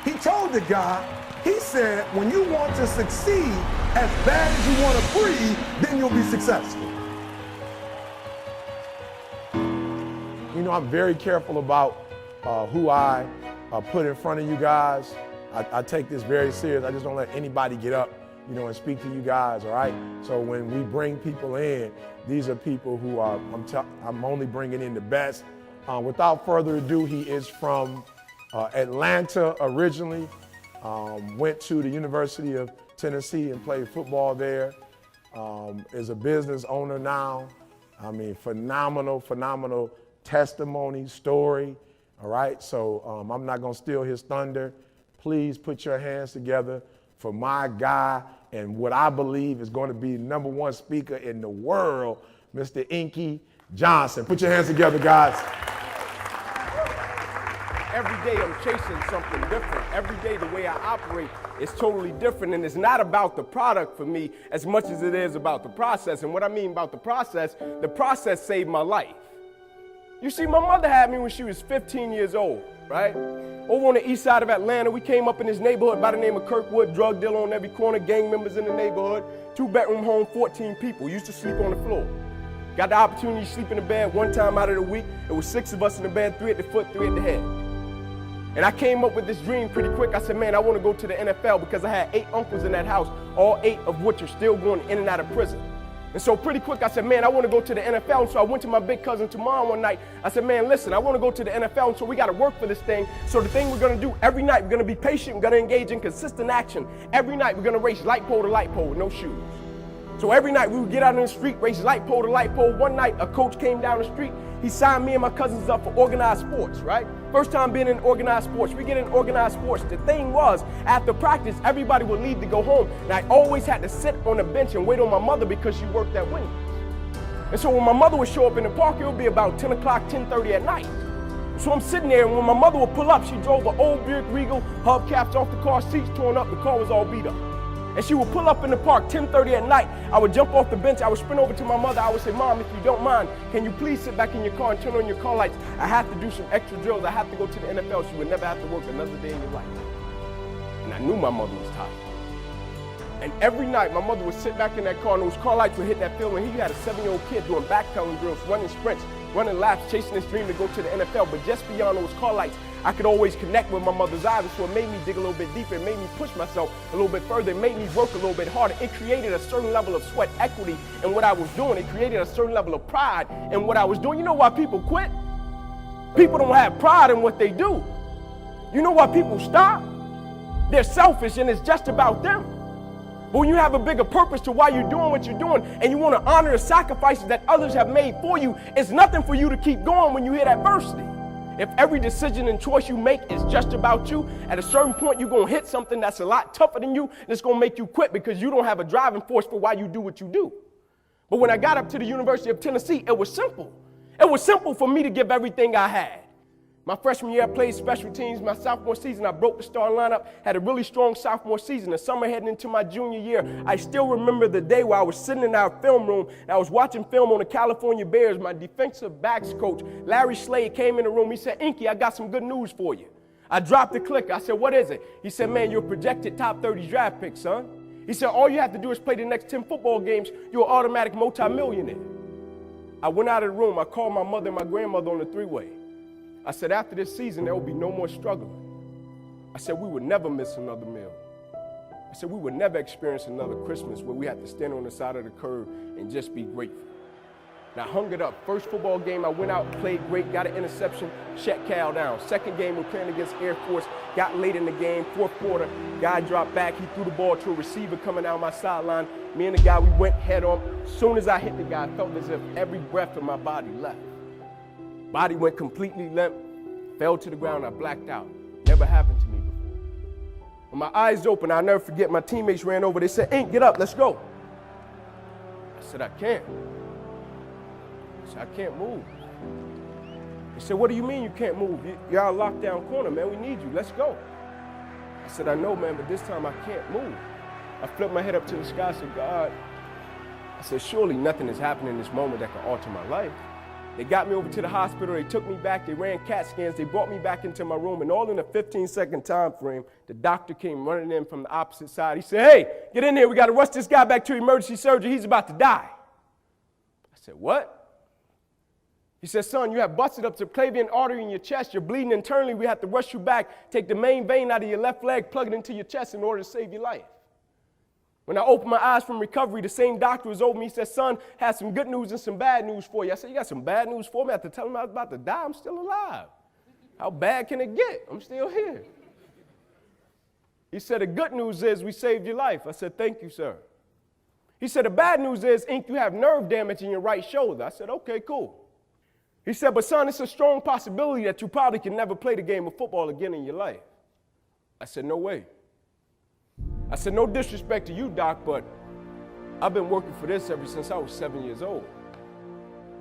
He told the guy, he said, when you want to succeed as bad as you want to breathe, then you'll be successful. You know, I'm very careful about who I put in front of you guys. I take this very serious. I just don't let anybody get up, you know, and speak to you guys, all right? So when we bring people in, these are people who are, I'm only bringing in the best. Without further ado, he is from Atlanta originally, went to the University of Tennessee and played football there, is a business owner now. I mean, phenomenal testimony, story, all right? So I'm not gonna steal his thunder. Please put your hands together for my guy and what I believe is going to be #1 speaker in the world, Mr. Inky Johnson. Put your hands together, guys. Every day I'm chasing something different. Every day the way I operate is totally different, and it's not about the product for me as much as it is about the process. And what I mean about the process saved my life. You see, my mother had me when she was 15 years old, right? Over on the east side of Atlanta, we came up in this neighborhood by the name of Kirkwood, drug dealer on every corner, gang members in the neighborhood, 2-bedroom home, 14 people, used to sleep on the floor. Got the opportunity to sleep in the bed one time out of the week. It was 6 of us in the bed, 3 at the foot, 3 at the head. And I came up with this dream pretty quick. I said, man, I want to go to the NFL because I had 8 uncles in that house, all 8 of which are still going in and out of prison. And so pretty quick, I said, man, I want to go to the NFL. And so I went to my big cousin Tamar one night. I said, man, listen, I want to go to the NFL. And so we got to work for this thing. So the thing we're going to do every night, we're going to be patient. We're going to engage in consistent action. Every night, we're going to race light pole to light pole with no shoes. So every night we would get out in the street, race light pole to light pole. One night, a coach came down the street. He signed me and my cousins up for organized sports, right? First time being in organized sports. We get in organized sports. The thing was, after practice, everybody would leave to go home. And I always had to sit on the bench and wait on my mother because she worked at Wendy's. And so when my mother would show up in the park, it would be about 10 o'clock, 10:30 at night. So I'm sitting there, and when my mother would pull up, she drove an old Buick Regal, hubcaps off the car, seats torn up, the car was all beat up. And she would pull up in the park 10:30 at night. I would jump off the bench. I would sprint over to my mother. I would say, Mom, if you don't mind, can you please sit back in your car and turn on your car lights? I have to do some extra drills. I have to go to the NFL. She would never have to work another day in your life. And I knew my mother was tired. And every night, my mother would sit back in that car, and those car lights would hit that field. And he had a 7-year-old kid doing backpedaling drills, running sprints, running laps, chasing his dream to go to the NFL. But just beyond those car lights, I could always connect with my mother's eyes. So it made me dig a little bit deeper. It made me push myself a little bit further. It made me work a little bit harder. It created a certain level of sweat equity in what I was doing. It created a certain level of pride in what I was doing. You know why people quit? People don't have pride in what they do. You know why people stop? They're selfish, and it's just about them. But when you have a bigger purpose to why you're doing what you're doing, and you want to honor the sacrifices that others have made for you, it's nothing for you to keep going when you hit adversity. If every decision and choice you make is just about you, at a certain point you're going to hit something that's a lot tougher than you, and it's going to make you quit because you don't have a driving force for why you do what you do. But when I got up to the University of Tennessee, it was simple. It was simple for me to give everything I had. My freshman year, I played special teams. My sophomore season, I broke the starting lineup, had a really strong sophomore season. The summer heading into my junior year, I still remember the day where I was sitting in our film room, and I was watching film on the California Bears. My defensive backs coach, Larry Slade, came in the room. He said, Inky, I got some good news for you. I dropped the clicker. I said, what is it? He said, man, you're a projected top 30 draft pick, son. He said, all you have to do is play the next 10 football games. You're an automatic multimillionaire. I went out of the room. I called my mother and my grandmother on the three-way. I said, after this season, there will be no more struggling. I said, we would never miss another meal. I said, we would never experience another Christmas where we had to stand on the side of the curb and just be grateful. And I hung it up. First football game, I went out, played great, got an interception, shut Cal down. Second game, we're playing against Air Force, got late in the game, fourth quarter, guy dropped back, he threw the ball to a receiver coming down my sideline. Me and the guy, we went head on. As soon as I hit the guy, I felt as if every breath in my body left. Body went completely limp, fell to the ground, I blacked out. Never happened to me before. When my eyes opened, I'll never forget, my teammates ran over, they said, Ink, get up, let's go. I said, I can't. I said, I can't move. They said, what do you mean you can't move? You're out lockdown corner, man, we need you, let's go. I said, I know, man, but this time I can't move. I flipped my head up to the sky, I said, God, I said, surely nothing is happening in this moment that can alter my life. They got me over to the hospital, they took me back, they ran CAT scans, they brought me back into my room, and all in a 15-second time frame, the doctor came running in from the opposite side. He said, hey, get in here, we gotta rush this guy back to emergency surgery, he's about to die. I said, what? He said, son, you have busted up subclavian artery in your chest, you're bleeding internally, we have to rush you back, take the main vein out of your left leg, plug it into your chest in order to save your life. When I opened my eyes from recovery, the same doctor was over me. He said, son, has some good news and some bad news for you. I said, you got some bad news for me? I had to tell him I was about to die. I'm still alive. How bad can it get? I'm still here. He said, the good news is we saved your life. I said, thank you, sir. He said, the bad news is, Ink, you have nerve damage in your right shoulder. I said, okay, cool. He said, but son, it's a strong possibility that you probably can never play the game of football again in your life. I said, no way. I said, no disrespect to you, doc, but I've been working for this ever since I was 7 years old.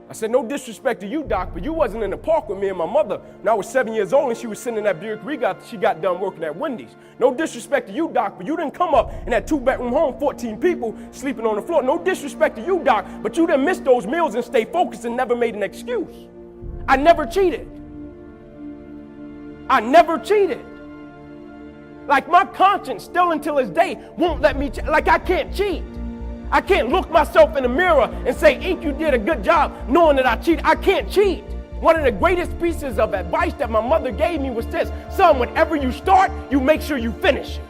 I said, no disrespect to you, doc, but you wasn't in the park with me and my mother when I was 7 years old and she was sitting in that Buick Regal she got done working at Wendy's. No disrespect to you, doc, but you didn't come up in that 2-bedroom home, 14 people sleeping on the floor. No disrespect to you, doc, but you didn't miss those meals and stay focused and never made an excuse. I never cheated. I never cheated. Like my conscience still until this day won't let me, like I can't cheat. I can't look myself in the mirror and say, Ink, you did a good job knowing that I cheated. I can't cheat. One of the greatest pieces of advice that my mother gave me was this: son, whenever you start, you make sure you finish it.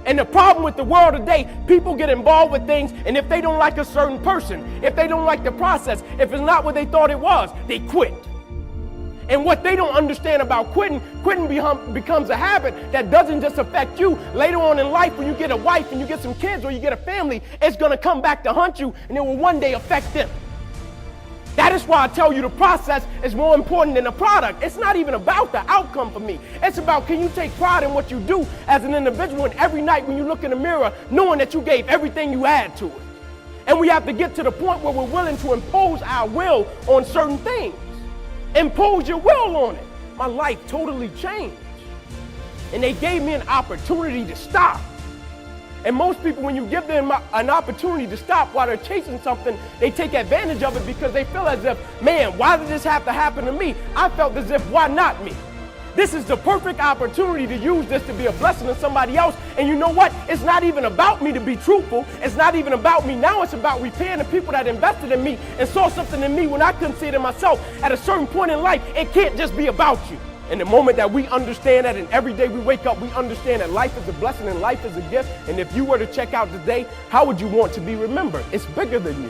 And the problem with the world today, people get involved with things, and if they don't like a certain person, if they don't like the process, if it's not what they thought it was, they quit. And what they don't understand about quitting becomes a habit that doesn't just affect you. Later on in life, when you get a wife and you get some kids or you get a family, it's going to come back to haunt you, and it will one day affect them. That is why I tell you the process is more important than the product. It's not even about the outcome for me. It's about, can you take pride in what you do as an individual, and every night when you look in the mirror, knowing that you gave everything you had to it. And we have to get to the point where we're willing to impose our will on certain things. Impose your will on it. My life totally changed. And they gave me an opportunity to stop. And most people, when you give them an opportunity to stop while they're chasing something, they take advantage of it because they feel as if, man, why did this have to happen to me? I felt as if, why not me? This is the perfect opportunity to use this to be a blessing to somebody else. And you know what? It's not even about me, to be truthful. It's not even about me. Now it's about repaying the people that invested in me and saw something in me when I couldn't see it in myself. At a certain point in life, it can't just be about you. And the moment that we understand that, and every day we wake up, we understand that life is a blessing and life is a gift. And if you were to check out today, how would you want to be remembered? It's bigger than you.